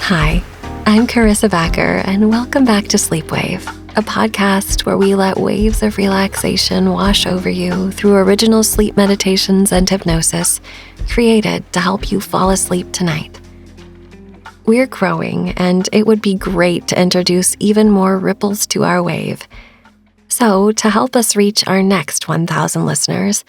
Hi, I'm Karissa Vacker, and welcome back to Sleepwave, a podcast where we let waves of relaxation wash over you through original sleep meditations and hypnosis created to help you fall asleep tonight. We're growing, and it would be great to introduce even more ripples to our wave. So, to help us reach our next 1,000 listeners,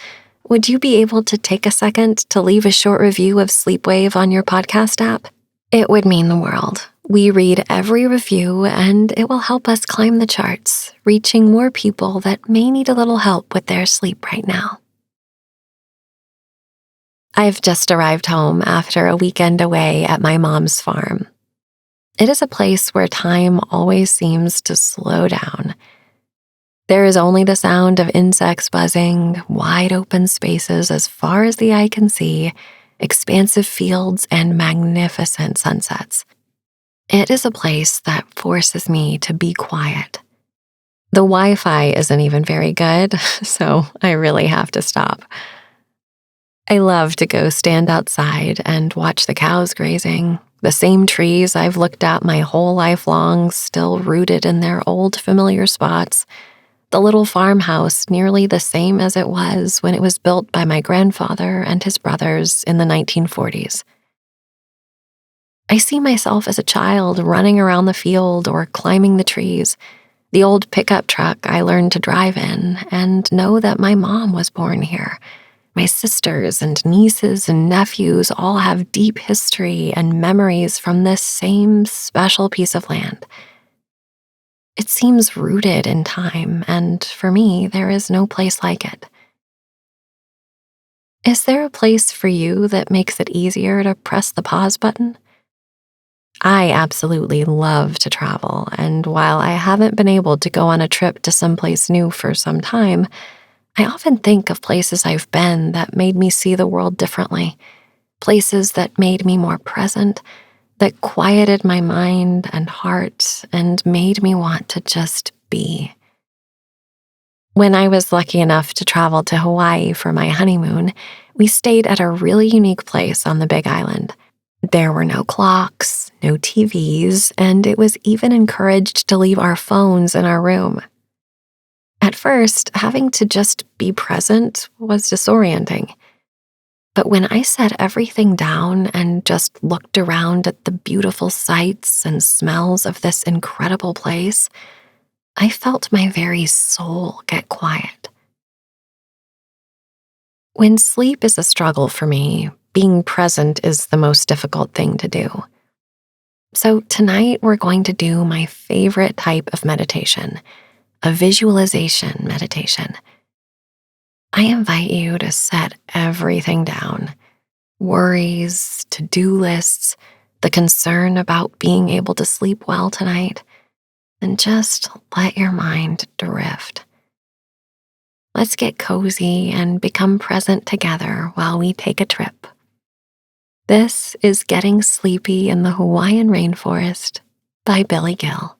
would you be able to take a second to leave a short review of Sleepwave on your podcast app? It would mean the world. We read every review, and it will help us climb the charts, reaching more people that may need a little help with their sleep right now. I've just arrived home after a weekend away at my mom's farm. It is a place where time always seems to slow down. There is only the sound of insects buzzing, wide open spaces as far as the eye can see, expansive fields, and magnificent sunsets. It is a place that forces me to be quiet. The Wi-Fi isn't even very good, so I really have to stop. I love to go stand outside and watch the cows grazing, the same trees I've looked at my whole life long, still rooted in their old familiar spots, the little farmhouse nearly the same as it was when it was built by my grandfather and his brothers in the 1940s. I see myself as a child running around the field or climbing the trees, the old pickup truck I learned to drive in, and know that my mom was born here. My sisters and nieces and nephews all have deep history and memories from this same special piece of land. It seems rooted in time, and for me, there is no place like it. Is there a place for you that makes it easier to press the pause button? I absolutely love to travel, and while I haven't been able to go on a trip to someplace new for some time, I often think of places I've been that made me see the world differently, places that made me more present, that quieted my mind and heart and made me want to just be. When I was lucky enough to travel to Hawaii for my honeymoon, we stayed at a really unique place on the Big Island. There were no clocks, no TVs, and it was even encouraged to leave our phones in our room. At first, having to just be present was disorienting. But when I set everything down and just looked around at the beautiful sights and smells of this incredible place, I felt my very soul get quiet. When sleep is a struggle for me, being present is the most difficult thing to do. So tonight we're going to do my favorite type of meditation, a visualization meditation. I invite you to set everything down, worries, to-do lists, the concern about being able to sleep well tonight, and just let your mind drift. Let's get cozy and become present together while we take a trip. This is Getting Sleepy in the Hawaiian Rainforest by Billy Gill.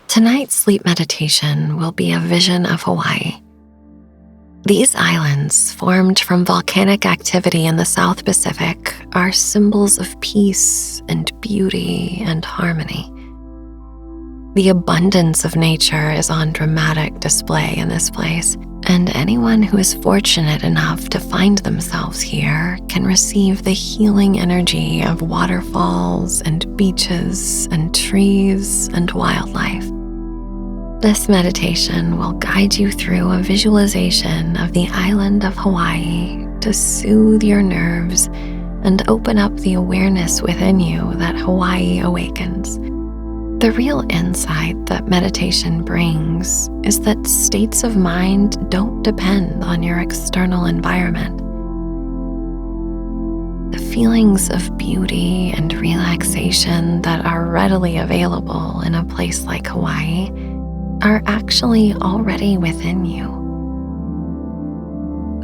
Tonight's sleep meditation will be a vision of Hawaii. These islands, formed from volcanic activity in the South Pacific, are symbols of peace and beauty and harmony. The abundance of nature is on dramatic display in this place, and anyone who is fortunate enough to find themselves here can receive the healing energy of waterfalls and beaches and trees and wildlife. This meditation will guide you through a visualization of the island of Hawaii to soothe your nerves and open up the awareness within you that Hawaii awakens. The real insight that meditation brings is that states of mind don't depend on your external environment. The feelings of beauty and relaxation that are readily available in a place like Hawaii are actually already within you.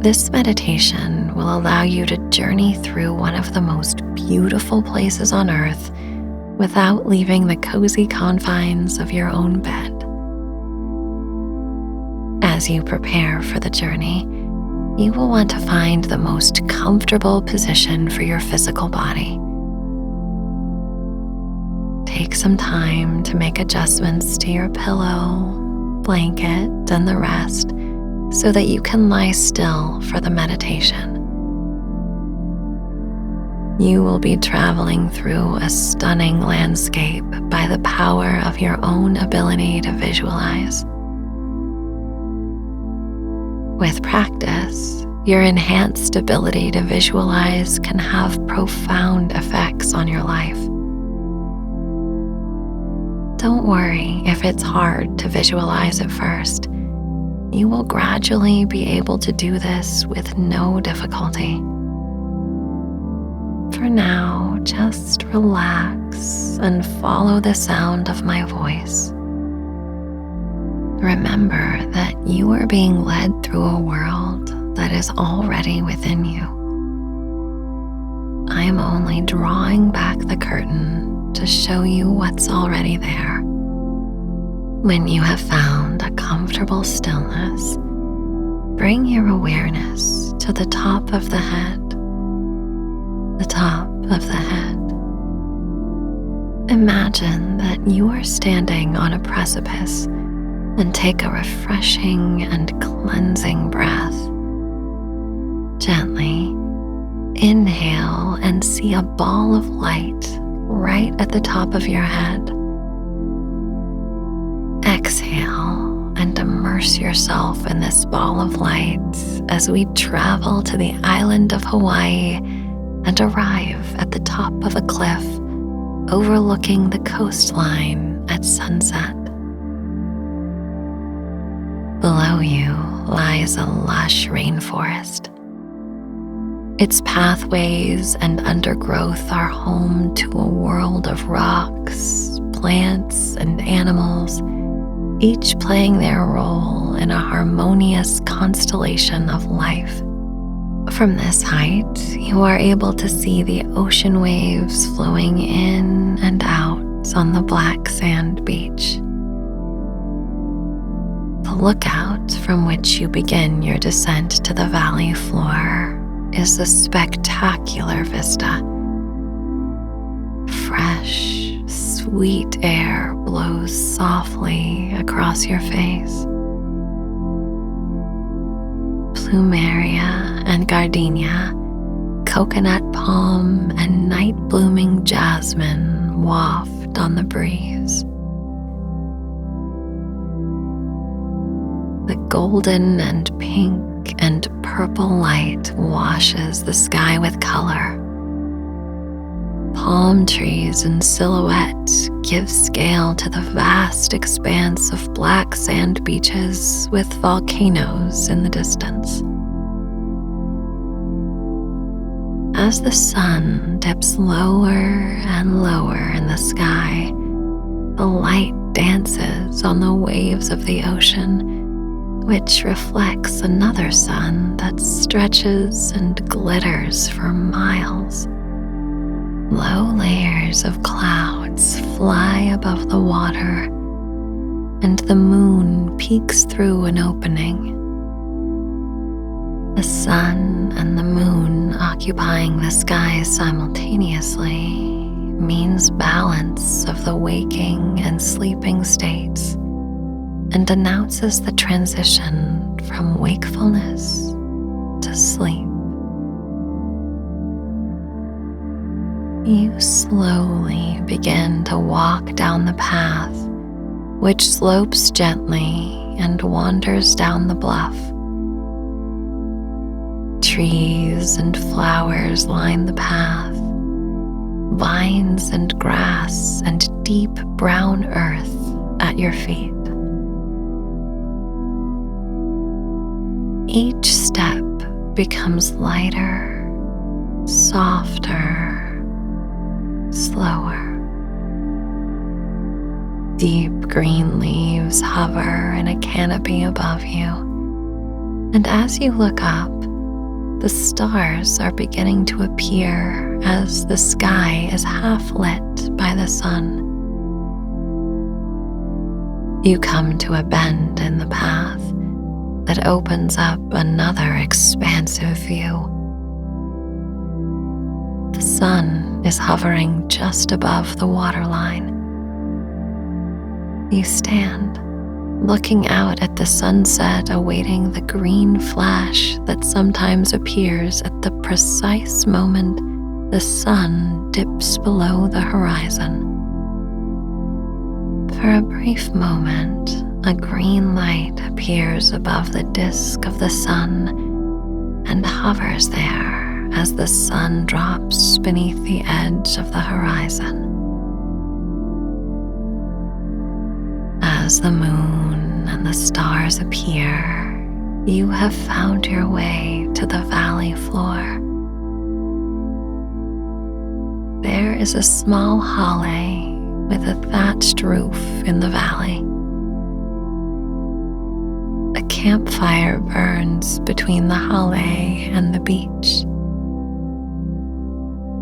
This meditation will allow you to journey through one of the most beautiful places on earth without leaving the cozy confines of your own bed. As you prepare for the journey, you will want to find the most comfortable position for your physical body. Take some time to make adjustments to your pillow, blanket, and the rest so that you can lie still for the meditation. You will be traveling through a stunning landscape by the power of your own ability to visualize. With practice, your enhanced ability to visualize can have profound effects on your life. Don't worry if it's hard to visualize at first. You will gradually be able to do this with no difficulty. For now, just relax and follow the sound of my voice. Remember that you are being led through a world that is already within you. I am only drawing back the curtain to show you what's already there. When you have found a comfortable stillness, bring your awareness to the top of the head. The top of the head. Imagine that you are standing on a precipice and take a refreshing and cleansing breath. Gently inhale and see a ball of light right at the top of your head. Exhale and immerse yourself in this ball of light as we travel to the island of Hawaii and arrive at the top of a cliff overlooking the coastline at sunset. Below you lies a lush rainforest. Its pathways and undergrowth are home to a world of rocks, plants, and animals, each playing their role in a harmonious constellation of life. From this height, you are able to see the ocean waves flowing in and out on the black sand beach. The lookout from which you begin your descent to the valley floor is a spectacular vista. Fresh, sweet air blows softly across your face. Plumeria and gardenia, coconut palm, and night-blooming jasmine waft on the breeze. The golden and pink and purple light washes the sky with color. Palm trees in silhouette give scale to the vast expanse of black sand beaches with volcanoes in the distance. As the sun dips lower and lower in the sky, the light dances on the waves of the ocean, which reflects another sun that stretches and glitters for miles. Low layers of clouds fly above the water, and the moon peeks through an opening. The sun and the moon occupying the sky simultaneously means balance of the waking and sleeping states, and announces the transition from wakefulness to sleep. You slowly begin to walk down the path, which slopes gently and wanders down the bluff. Trees and flowers line the path, vines and grass and deep brown earth at your feet. Each step becomes lighter, softer, slower. Deep green leaves hover in a canopy above you, and as you look up, the stars are beginning to appear as the sky is half lit by the sun. You come to a bend in the path, that opens up another expansive view. The sun is hovering just above the waterline. You stand, looking out at the sunset, awaiting the green flash that sometimes appears at the precise moment the sun dips below the horizon. For a brief moment, a green light appears above the disk of the sun and hovers there as the sun drops beneath the edge of the horizon. As the moon and the stars appear, you have found your way to the valley floor. There is a small holly with a thatched roof in the valley. A campfire burns between the holly and the beach.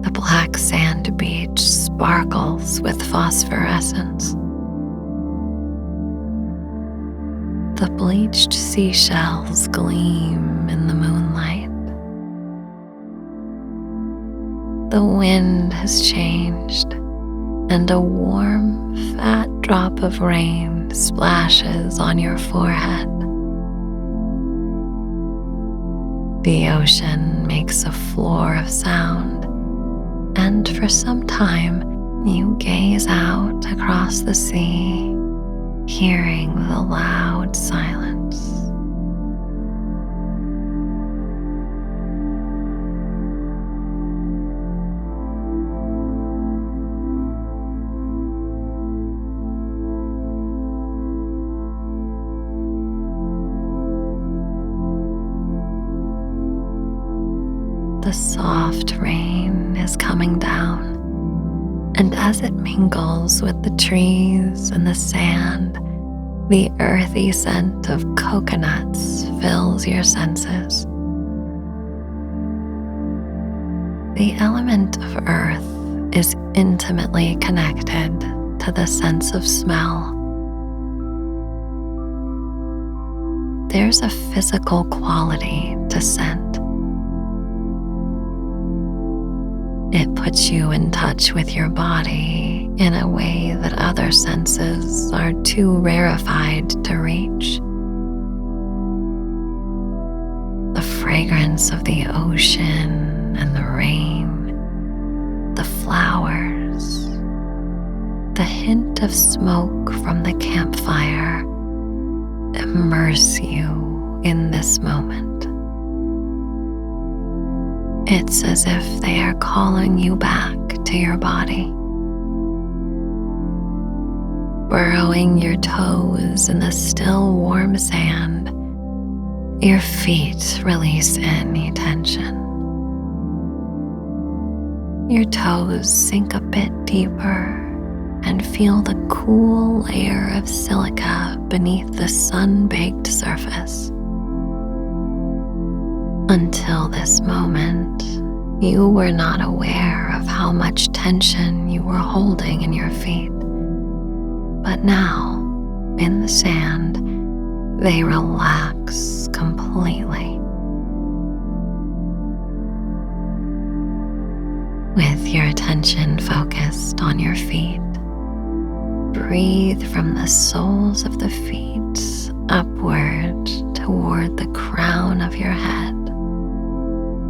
The black sand beach sparkles with phosphorescence. The bleached seashells gleam in the moonlight. The wind has changed, and a warm, fat drop of rain splashes on your forehead. The ocean makes a floor of sound, and for some time you gaze out across the sea, hearing the loud silence. The soft rain is coming down, and as it mingles with the trees and the sand, the earthy scent of coconuts fills your senses. The element of earth is intimately connected to the sense of smell. There's a physical quality to scent. It puts you in touch with your body in a way that other senses are too rarefied to reach. The fragrance of the ocean and the rain, the flowers, the hint of smoke from the campfire immerse you in this moment. It's as if they are calling you back to your body. Burrowing your toes in the still warm sand, your feet release any tension. Your toes sink a bit deeper and feel the cool layer of silica beneath the sun-baked surface. Until this moment, you were not aware of how much tension you were holding in your feet. But now, in the sand, they relax completely. With your attention focused on your feet, breathe from the soles of the feet upward toward the crown of your head.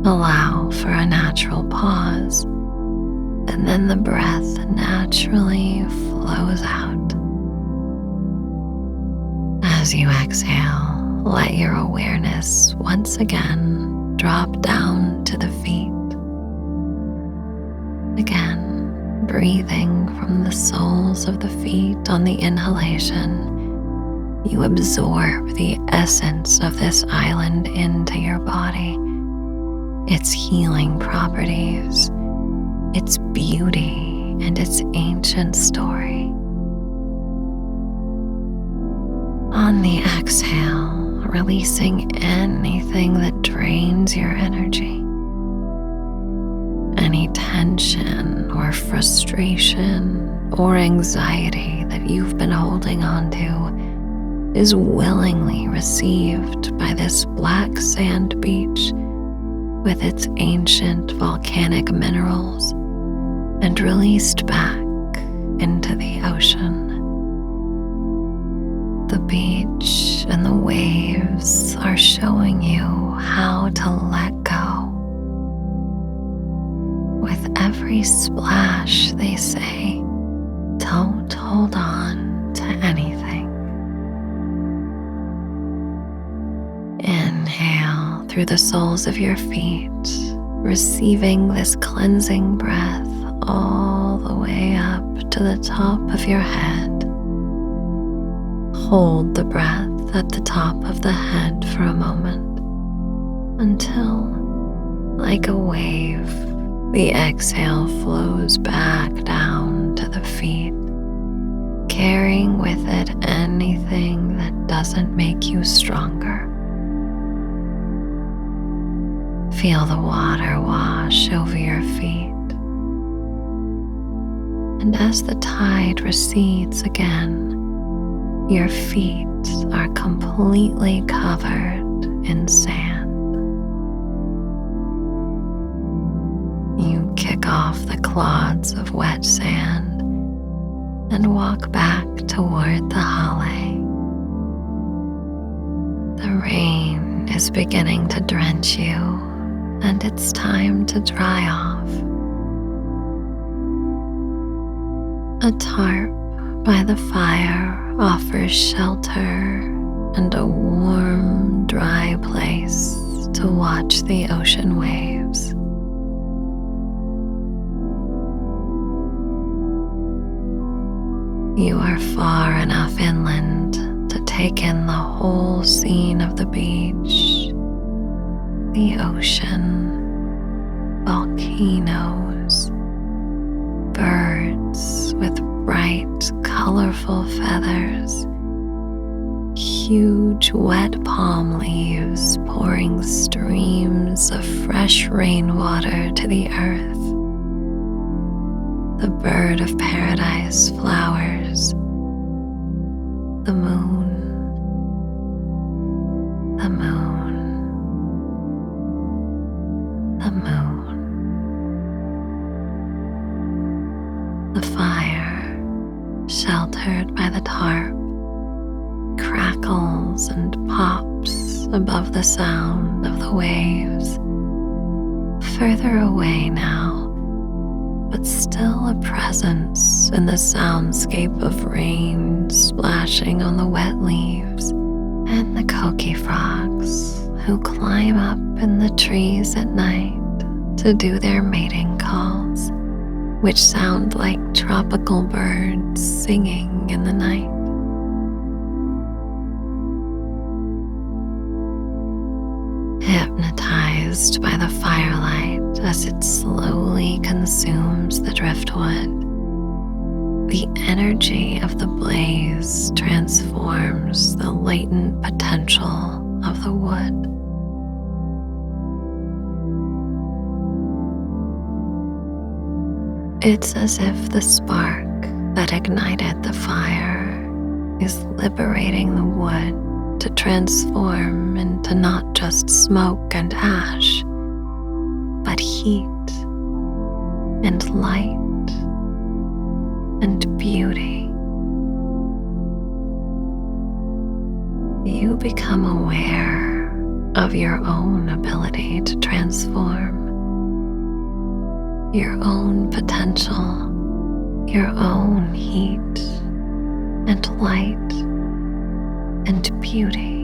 Allow for a natural pause, and then the breath naturally flows out. As you exhale, let your awareness once again drop down to the feet. Again, breathing from the soles of the feet on the inhalation, you absorb the essence of this island into your body. Its healing properties, its beauty, and its ancient story. On the exhale, releasing anything that drains your energy, any tension or frustration or anxiety that you've been holding on to, is willingly received by this black sand beach with its ancient volcanic minerals and released back into the ocean. The beach and the waves are showing you how to let go. With every splash, they say, don't hold on to anything. Inhale through the soles of your feet, receiving this cleansing breath all the way up to the top of your head. Hold the breath at the top of the head for a moment until, like a wave, the exhale flows back down to the feet, carrying with it anything that doesn't make you stronger. Feel the water wash over your feet. And as the tide recedes again, your feet are completely covered in sand. You kick off the clods of wet sand and walk back toward the holly. The rain is beginning to drench you, and it's time to dry off. A tarp by the fire offers shelter and a warm, dry place to watch the ocean waves. You are far enough inland to take in the whole scene of the beach, the ocean, volcanoes, birds with bright, colorful feathers, huge wet palm leaves pouring streams of fresh rainwater to the earth, the bird of paradise flowers, the moon, the moon, the moon, the fire, sheltered by the tarp, crackles and pops above the sound of the waves, further away now, but still a presence in the soundscape of rain splashing on the wet leaves and the coqui frogs who climb up in the trees at night to do their mating calls, which sound like tropical birds singing in the night. Hypnotized by the firelight as it slowly consumes the driftwood, the energy of the blaze transforms the latent potential of the wood. It's as if the spark that ignited the fire is liberating the wood to transform into not just smoke and ash, but heat and light and beauty. You become aware of your own ability to transform, your own potential, your own heat and light and beauty.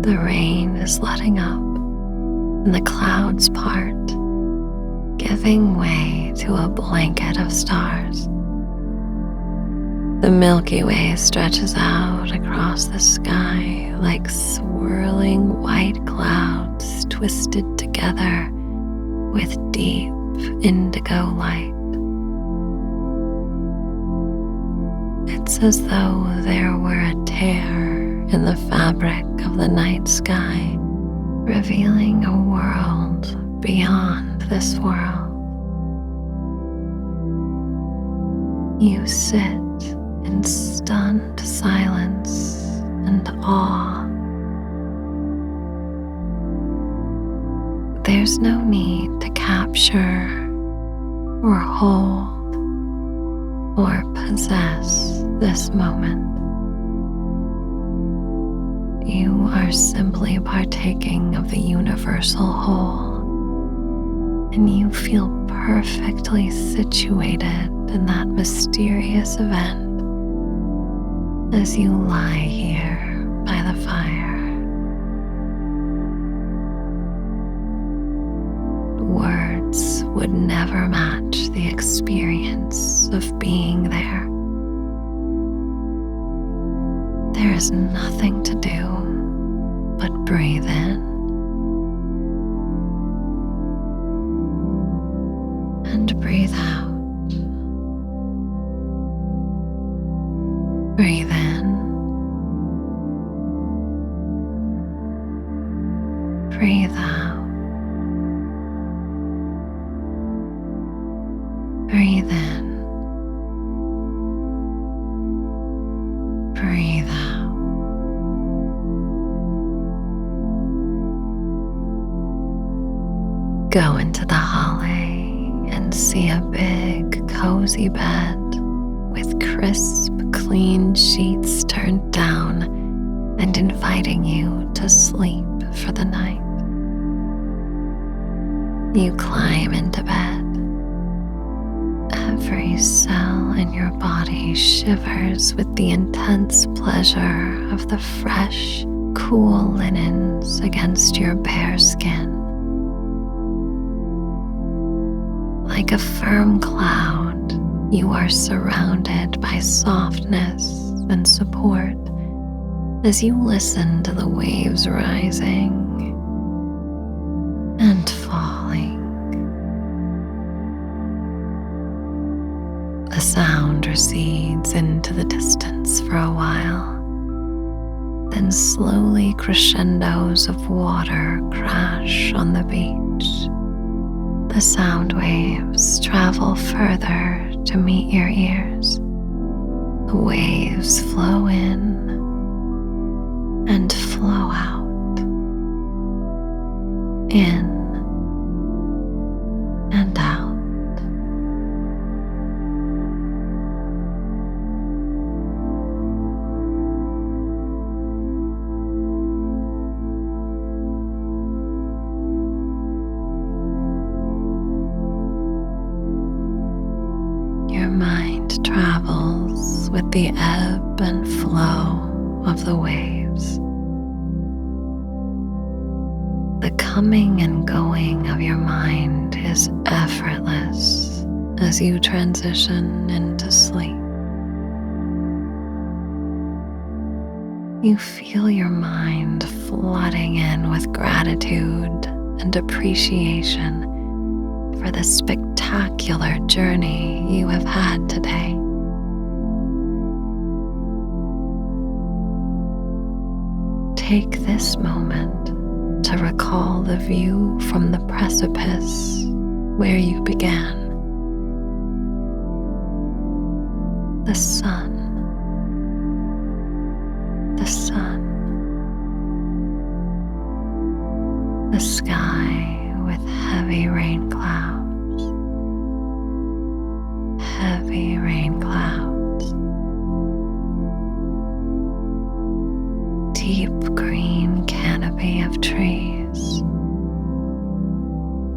The rain is letting up and the clouds part, giving way to a blanket of stars. The Milky Way stretches out across the sky like swirling white clouds twisted together with deep indigo light. It's as though there were a tear in the fabric of the night sky, revealing a world beyond this world. You sit in stunned silence and awe. There's no need to capture or hold or possess this moment. You are simply partaking of the universal whole, and you feel perfectly situated in that mysterious event as you lie here by the fire. Words would never match the experience of being there. There is nothing to do but breathe in and breathe out. Breathe in. Breathe out. Breathe in. Breathe out. Go into the hallway and see a big, cozy bed with crisp, clean sheets turned down and inviting you to sleep for the night. You climb into bed. Every cell in your body shivers with the intense pleasure of the fresh, cool linens against your bare skin. Like a firm cloud, you are surrounded by softness and support as you listen to the waves rising and falling. The sound recedes into the distance for a while, then slowly crescendos of water crash on the beach. The sound waves travel further to meet your ears. The waves flow in and flow out, in and out. Mind travels with the ebb and flow of the waves. The coming and going of your mind is effortless as you transition into sleep. You feel your mind flooding in with gratitude and appreciation for the spectacular journey you have had today. Take this moment to recall the view from the precipice where you began. The sun, the sun, the sky with heavy rain clouds, heavy rain clouds, deep green canopy of trees,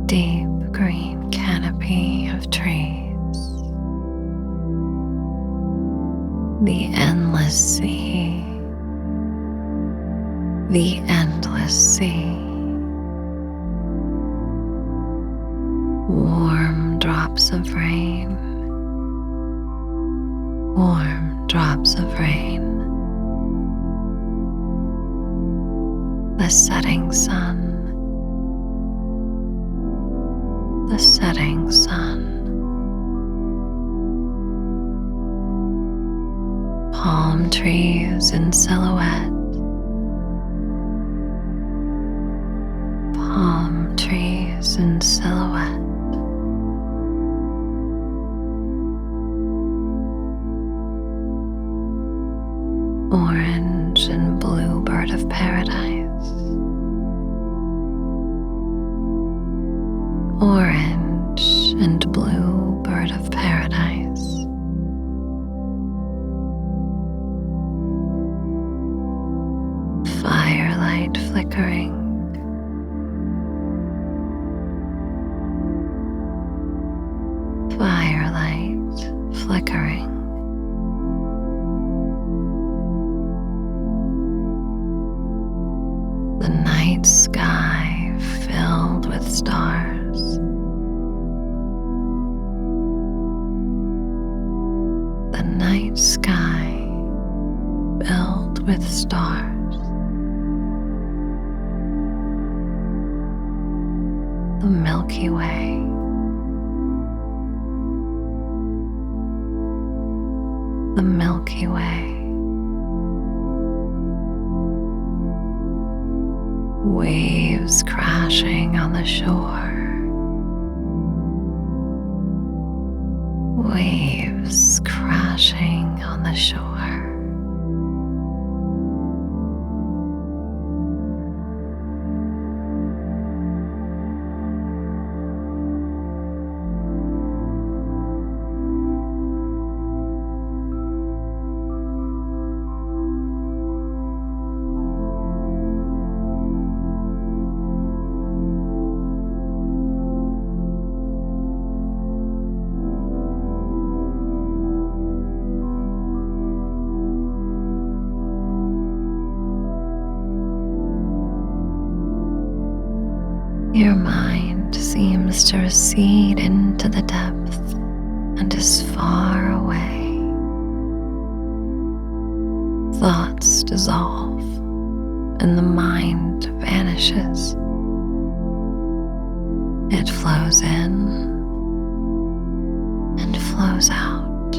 deep green canopy of trees, the endless sea, the endless sea. Warm drops of rain, warm drops of rain. The setting sun, the setting sun. Palm trees in silhouette, palm trees in silhouette. Orange and blue bird of paradise, orange and blue bird of paradise. Firelight flickering, firelight flickering. The night sky filled with stars. The night sky filled with stars. The Milky Way. The Milky Way. Waves crashing on the shore. Waves crashing on the shore. Your mind seems to recede into the depth and is far away. Thoughts dissolve and the mind vanishes. It flows in and flows out,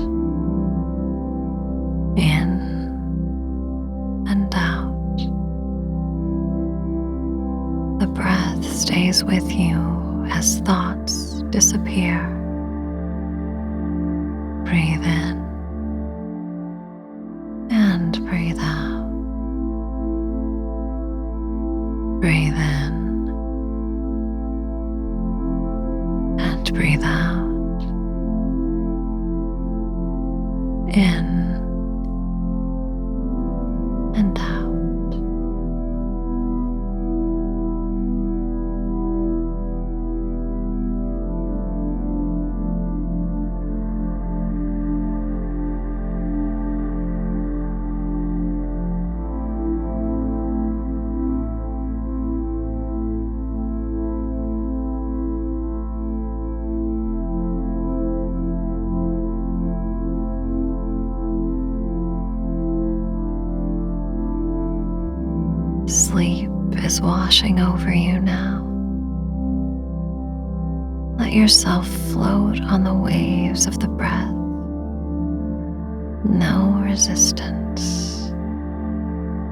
in and out. The breath stays with you as thoughts disappear. Breathe in and breathe out. Breathe in and breathe out. In and out. Sleep is washing over you now. Let yourself float on the waves of the breath. No resistance.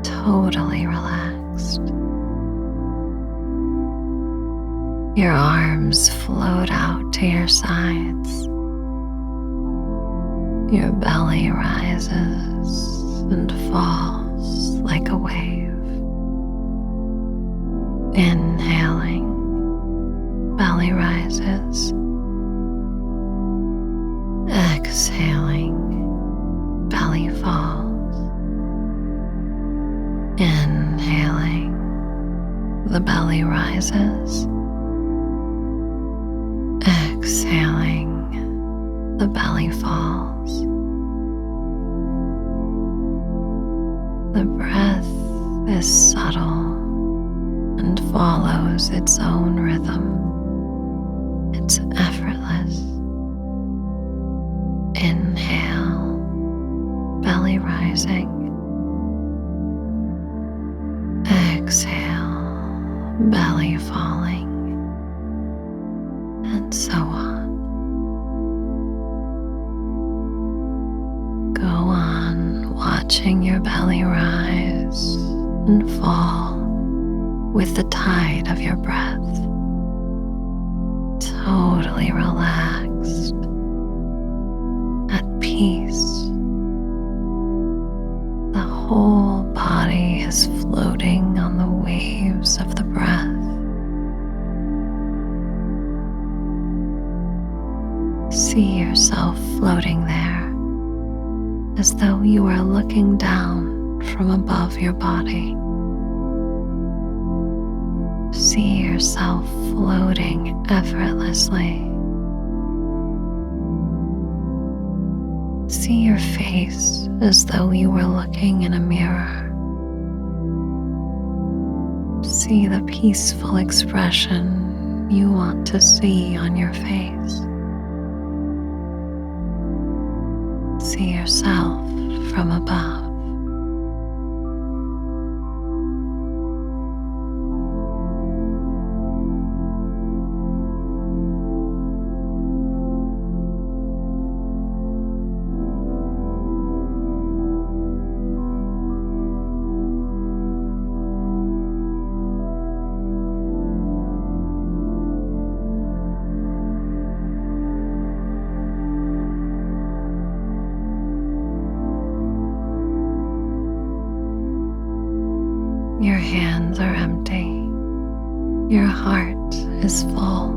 Totally relaxed. Your arms float out to your sides. Your belly rises and falls like a wave. Inhaling, belly rises. Exhaling, belly falls. Inhaling, the belly rises. Exhaling, the belly falls. The breath is subtle follows its own rhythm. It's effortless. Inhale, belly rising. Exhale, belly falling. And so on. Go on watching your belly rise and fall with the tide of your breath. Totally relaxed, at peace. The whole body is floating on the waves of the breath. See yourself floating there as though you are looking down from above your body. See yourself floating effortlessly. See your face as though you were looking in a mirror. See the peaceful expression you want to see on your face. See yourself from above. Your hands are empty. Your heart is full.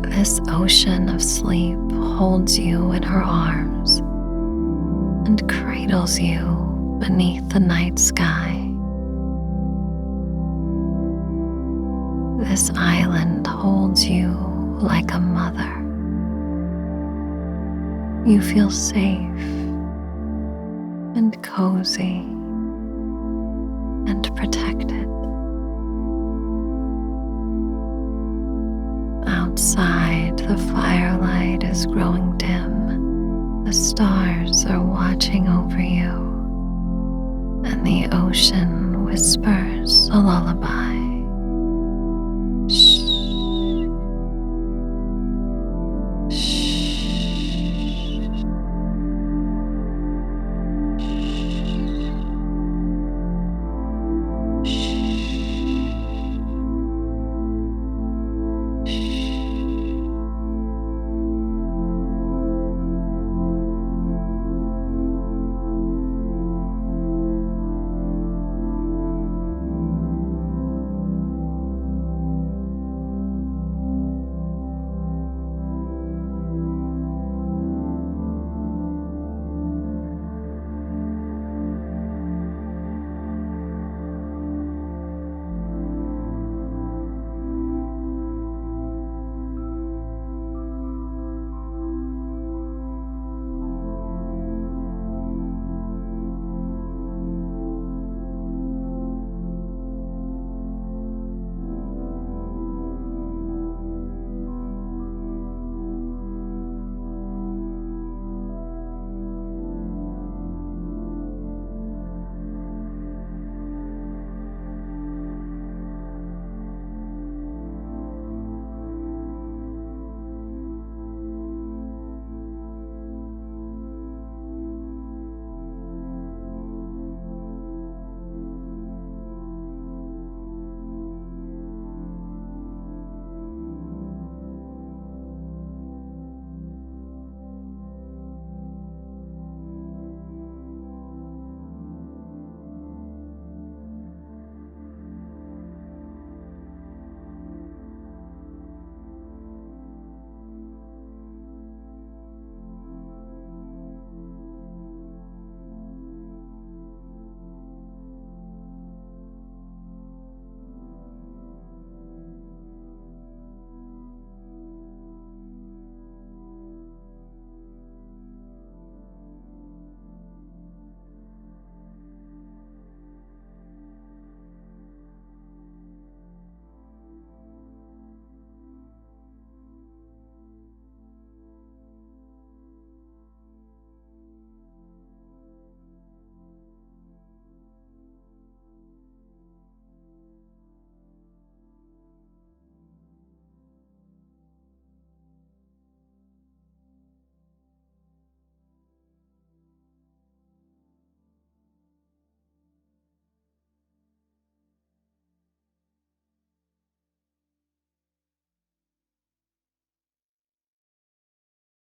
This ocean of sleep holds you in her arms and cradles you beneath the night sky. This island holds you like a mother. You feel safe and cozy and protected. Outside, the firelight is growing dim. The stars are watching over you, and the ocean whispers a lullaby.